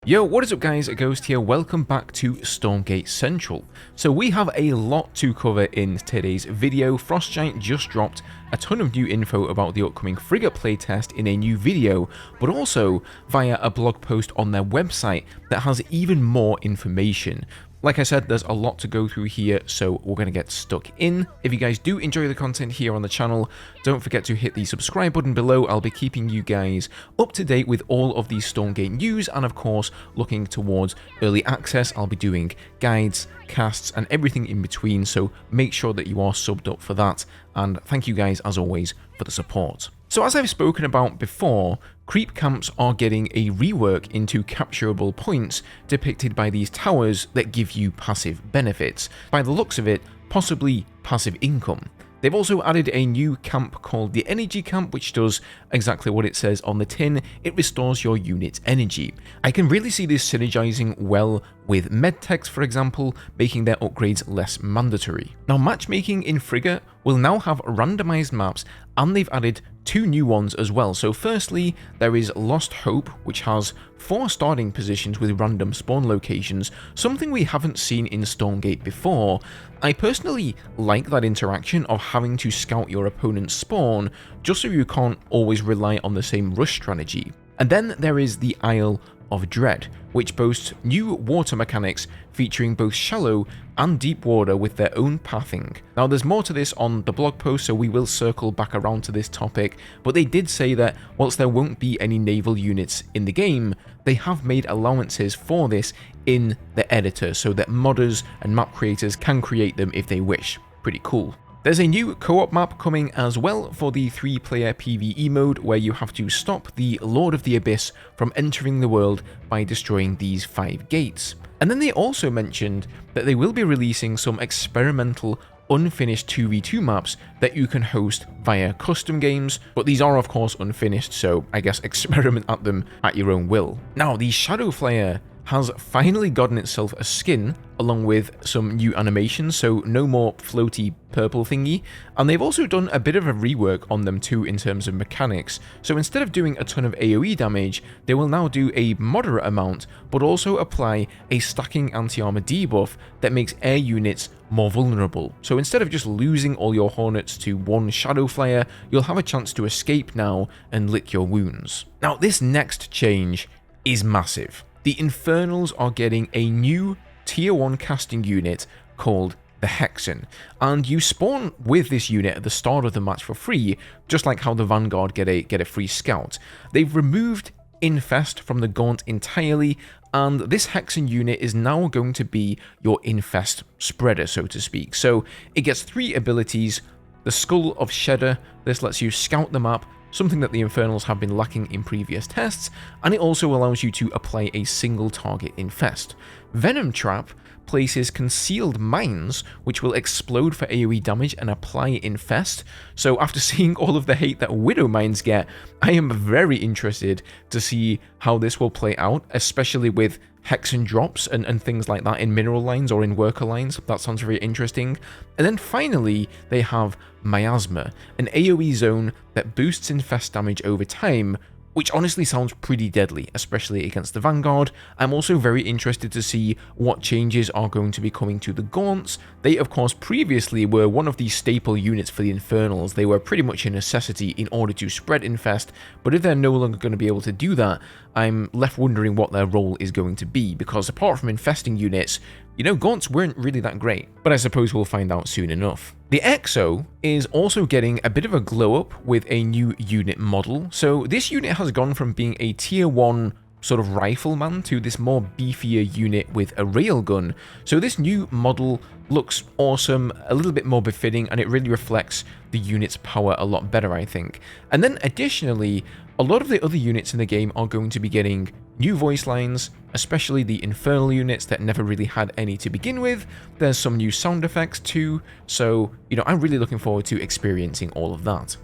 Yo, what is up guys, Ghost here, welcome back to Stormgate Central. So we have a lot to cover in today's video. Frostgiant just dropped a ton of new info about the upcoming Frigate Playtest in a new video, but also via a blog post on their website that has even more information. Like I said, there's a lot to go through here, so we're going to get stuck in. If you guys do enjoy the content here on the channel, don't forget to hit the subscribe button below. I'll be keeping you guys up to date with all of these Stormgate news, and of course, looking towards early access, I'll be doing guides, casts, and everything in between, so make sure that you are subbed up for that, and thank you guys, as always, for the support. So as I've spoken about before, creep camps are getting a rework into capturable points depicted by these towers that give you passive benefits. By the looks of it, possibly passive income. They've also added a new camp called the Energy Camp, which does exactly what it says on the tin. It restores your unit's energy. I can really see this synergizing well with medtechs, for example, making their upgrades less mandatory. Now, matchmaking in Frigate will now have randomized maps, and they've added 2 new ones as well. So firstly, there is Lost Hope, which has 4 starting positions with random spawn locations, something we haven't seen in Stormgate before. I personally like that interaction of having to scout your opponent's spawn, just so you can't always rely on the same rush strategy. And then there is the Isle of Dread, which boasts new water mechanics featuring both shallow and deep water with their own pathing. Now there's more to this on the blog post, so we will circle back around to this topic, but they did say that whilst there won't be any naval units in the game, they have made allowances for this in the editor so that modders and map creators can create them if they wish. Pretty cool. There's a new co-op map coming as well for the 3-player PvE mode, where you have to stop the Lord of the Abyss from entering the world by destroying these 5 gates. And then they also mentioned that they will be releasing some experimental unfinished 2v2 maps that you can host via custom games, but these are of course unfinished, so I guess experiment at them at your own will. Now, the Shadowflyer has finally gotten itself a skin along with some new animations, so no more floaty purple thingy, and they've also done a bit of a rework on them too in terms of mechanics. So instead of doing a ton of AoE damage, they will now do a moderate amount, but also apply a stacking anti-armor debuff that makes air units more vulnerable. So instead of just losing all your hornets to one Shadowflyer, you'll have a chance to escape now and lick your wounds. Now, this next change is massive. The Infernals are getting a new tier 1 casting unit called the Hexen, and you spawn with this unit at the start of the match for free, just like how the Vanguard get a free scout. They've removed Infest from the Gaunt entirely, and this Hexen unit is now going to be your Infest spreader, so to speak. So it gets 3 abilities. The Skull of Shedder, this lets you scout the map, something that the Infernals have been lacking in previous tests, and it also allows you to apply a single target infest. Venom Trap places concealed mines, which will explode for AoE damage and apply infest. So after seeing all of the hate that Widow Mines get, I am very interested to see how this will play out, especially with Hexen drops and things like that in mineral lines or in worker lines. That sounds very interesting. And then finally, they have Miasma, an AoE zone that boosts infest damage over time, which honestly sounds pretty deadly, especially against the Vanguard. I'm also very interested to see what changes are going to be coming to the Gaunts. They, of course, previously were one of the staple units for the Infernals. They were pretty much a necessity in order to spread infest, but if they're no longer going to be able to do that, I'm left wondering what their role is going to be, because apart from infesting units, you know, Gaunts weren't really that great, but I suppose we'll find out soon enough. The Exo is also getting a bit of a glow up with a new unit model. So this unit has gone from being a tier 1 sort of rifleman to this more beefier unit with a railgun. So this new model looks awesome, a little bit more befitting, and it really reflects the unit's power a lot better, I think. And then additionally, a lot of the other units in the game are going to be getting new voice lines, especially the Infernal units that never really had any to begin with. There's some new sound effects too, so, you know, I'm really looking forward to experiencing all of that.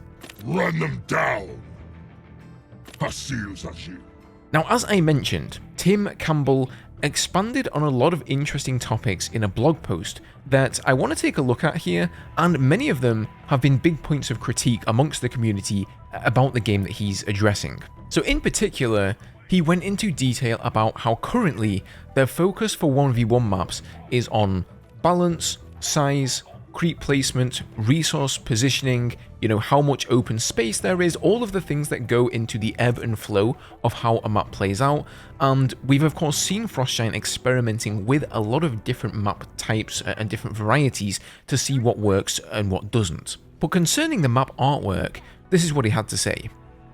Run them down! Now, as I mentioned, Tim Campbell expanded on a lot of interesting topics in a blog post that I want to take a look at here, and many of them have been big points of critique amongst the community about the game that he's addressing. So in particular, He went into detail about how currently their focus for 1v1 maps is on balance, size, creep placement, resource positioning, how much open space there is, all of the things that go into the ebb and flow of how a map plays out. And we've of course seen Frostgiant experimenting with a lot of different map types and different varieties to see what works and what doesn't. But concerning the map artwork, this is what he had to say.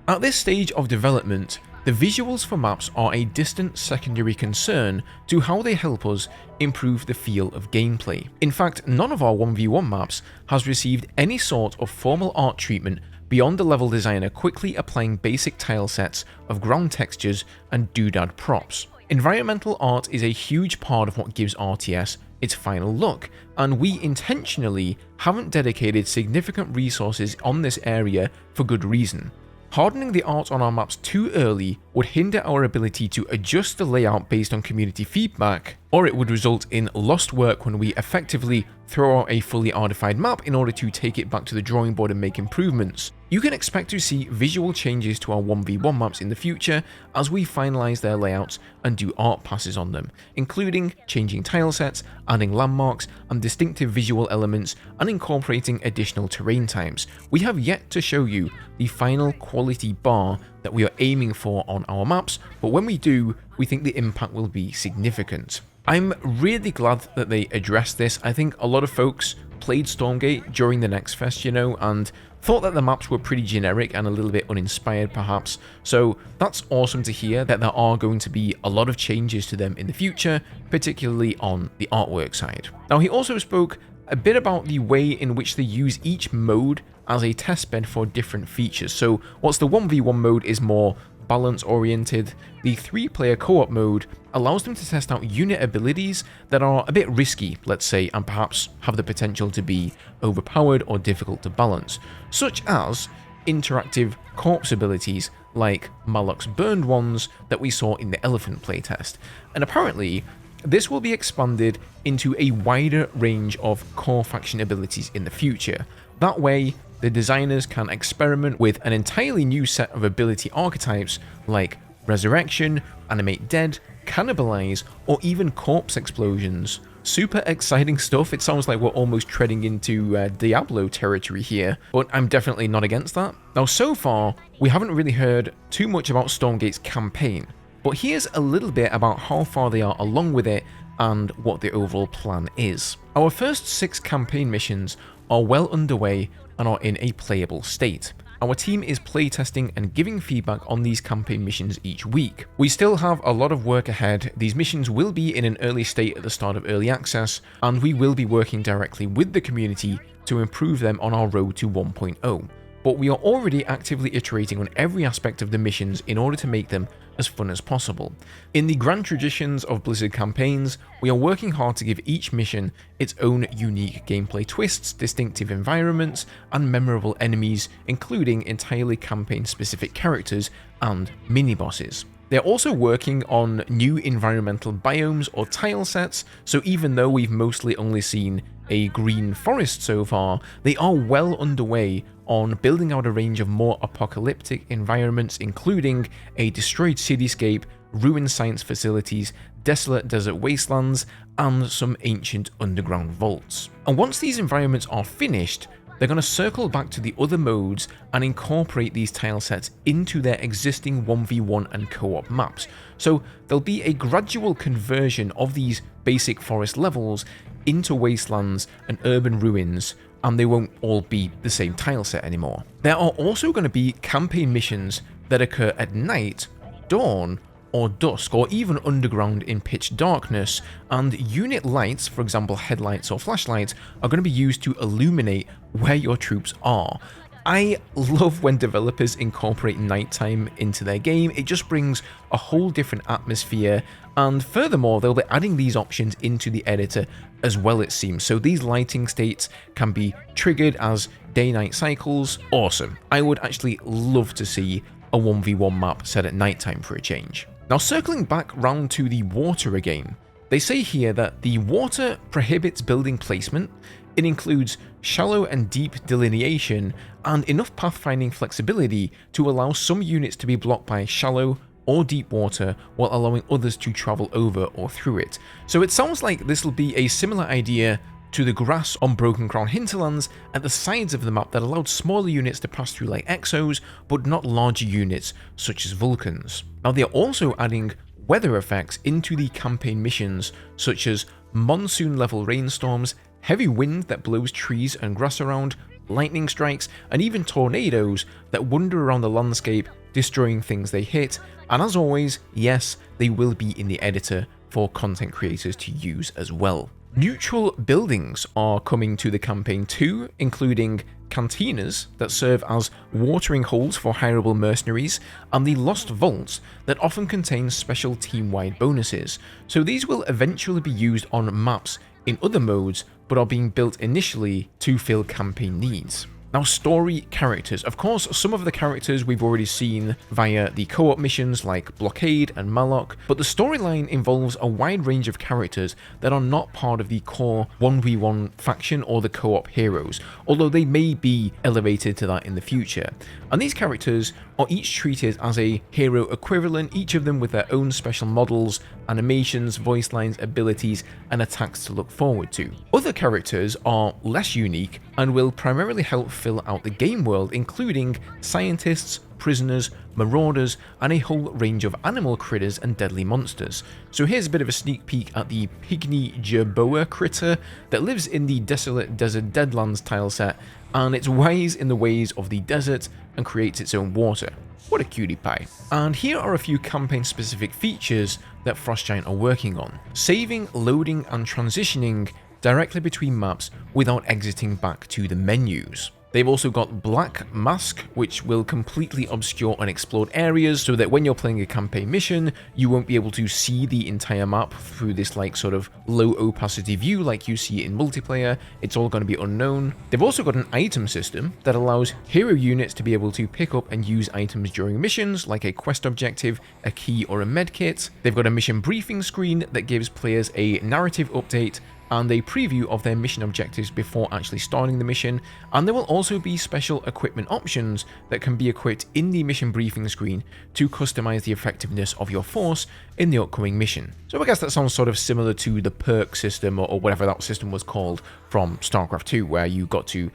At this stage of development, the visuals for maps are a distant secondary concern to how they help us improve the feel of gameplay. In fact, none of our 1v1 maps has received any sort of formal art treatment beyond the level designer quickly applying basic tile sets of ground textures and doodad props. Environmental art is a huge part of what gives RTS its final look, and we intentionally haven't dedicated significant resources on this area for good reason. Hardening the art on our maps too early would hinder our ability to adjust the layout based on community feedback, or it would result in lost work when we effectively throw out a fully artified map in order to take it back to the drawing board and make improvements. You can expect to see visual changes to our 1v1 maps in the future as we finalize their layouts and do art passes on them, including changing tile sets, adding landmarks and distinctive visual elements, and incorporating additional terrain types. We have yet to show you the final quality bar that we are aiming for on our maps, but when we do, we think the impact will be significant. I'm really glad that they addressed this. I think a lot of folks played Stormgate during the Next Fest, and thought that the maps were pretty generic and a little bit uninspired perhaps, so that's awesome to hear that there are going to be a lot of changes to them in the future, particularly on the artwork side. Now he also spoke a bit about the way in which they use each mode as a testbed for different features. So whilst the 1v1 mode is more balance oriented, the 3-player co-op mode allows them to test out unit abilities that are a bit risky, let's say, and perhaps have the potential to be overpowered or difficult to balance, such as interactive corpse abilities like Malok's burned ones that we saw in the Elephant playtest. And apparently this will be expanded into a wider range of core faction abilities in the future. That way, the designers can experiment with an entirely new set of ability archetypes like Resurrection, Animate Dead, Cannibalize, or even Corpse Explosions. Super exciting stuff. It sounds like we're almost treading into Diablo territory here, but I'm definitely not against that. Now, so far, we haven't really heard too much about Stormgate's campaign, but here's a little bit about how far they are along with it and what the overall plan is. Our first 6 campaign missions are well underway and are in a playable state. Our team is playtesting and giving feedback on these campaign missions each week. We still have a lot of work ahead. These missions will be in an early state at the start of early access, and we will be working directly with the community to improve them on our road to 1.0. But we are already actively iterating on every aspect of the missions in order to make them as fun as possible. In the grand traditions of Blizzard campaigns, we are working hard to give each mission its own unique gameplay twists, distinctive environments, and memorable enemies, including entirely campaign-specific characters and mini-bosses. They're also working on new environmental biomes or tile sets, so even though we've mostly only seen a green forest so far, they are well underway on building out a range of more apocalyptic environments, including a destroyed cityscape, ruined science facilities, desolate desert wastelands, and some ancient underground vaults. And once these environments are finished, they're going to circle back to the other modes and incorporate these tile sets into their existing 1v1 and co-op maps. So there'll be a gradual conversion of these basic forest levels into wastelands and urban ruins, and they won't all be the same tile set anymore. There are also going to be campaign missions that occur at night, dawn, or dusk, or even underground in pitch darkness, and unit lights, for example headlights or flashlights, are going to be used to illuminate where your troops are. I love when developers incorporate nighttime into their game. It just brings a whole different atmosphere, and furthermore, they'll be adding these options into the editor as well, it seems. So these lighting states can be triggered as day-night cycles. Awesome. I would actually love to see a 1v1 map set at nighttime for a change. Now, circling back round to the water again, they say here that the water prohibits building placement. It includes shallow and deep delineation and enough pathfinding flexibility to allow some units to be blocked by shallow, or deep water while allowing others to travel over or through it. So it sounds like this will be a similar idea to the grass on Broken Crown hinterlands at the sides of the map that allowed smaller units to pass through like Exos, but not larger units such as Vulcans. Now they are also adding weather effects into the campaign missions, such as monsoon level rainstorms, heavy wind that blows trees and grass around, lightning strikes, and even tornadoes that wander around the landscape, destroying things they hit. And as always, yes, they will be in the editor for content creators to use as well. Neutral buildings are coming to the campaign too, including cantinas that serve as watering holes for hireable mercenaries, and the Lost Vaults that often contain special team-wide bonuses. So these will eventually be used on maps in other modes, but are being built initially to fill campaign needs. Now, story characters. Of course, some of the characters we've already seen via the co-op missions like Blockade and Malok, but the storyline involves a wide range of characters that are not part of the core 1v1 faction or the co-op heroes, although they may be elevated to that in the future. And these characters are each treated as a hero equivalent, each of them with their own special models, animations, voice lines, abilities, and attacks to look forward to. Other characters are less unique and will primarily help fill out the game world, including scientists, prisoners, marauders, and a whole range of animal critters and deadly monsters. So here's a bit of a sneak peek at the Pygmy Jerboa critter that lives in the desolate desert Deadlands tileset, and it's wise in the ways of the desert and creates its own water. What a cutie pie. And here are a few campaign specific features that Frostgiant are working on. Saving, loading, and transitioning directly between maps without exiting back to the menus. They've also got Black Mask, which will completely obscure unexplored areas so that when you're playing a campaign mission, you won't be able to see the entire map through this like sort of low opacity view like you see in multiplayer. It's all going to be unknown. They've also got an item system that allows hero units to be able to pick up and use items during missions like a quest objective, a key, or a medkit. They've got a mission briefing screen that gives players a narrative update and a preview of their mission objectives before actually starting the mission, and there will also be special equipment options that can be equipped in the mission briefing screen to customize the effectiveness of your force in the upcoming mission. So I guess that sounds sort of similar to the perk system or whatever that system was called from StarCraft 2, where you got to,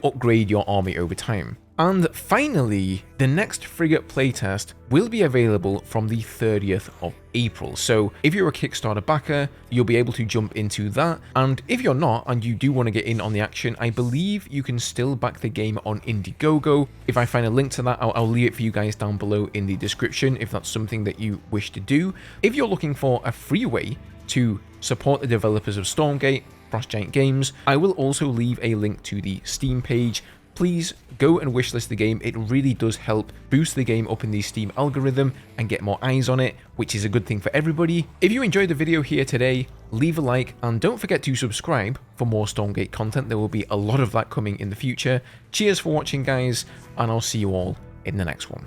upgrade your army over time. And finally, the next Frigate playtest will be available from the 30th of April. So if you're a Kickstarter backer, you'll be able to jump into that. And if you're not, and you do want to get in on the action, I believe you can still back the game on Indiegogo. If I find a link to that, I'll leave it for you guys down below in the description if that's something that you wish to do. If you're looking for a free way to support the developers of Stormgate, Frostgiant Games, I will also leave a link to the Steam page. Please go and wishlist the game. It really does help boost the game up in the Steam algorithm and get more eyes on it, which is a good thing for everybody. If you enjoyed the video here today, leave a like and don't forget to subscribe for more Stormgate content. There will be a lot of that coming in the future. Cheers for watching, guys, and I'll see you all in the next one.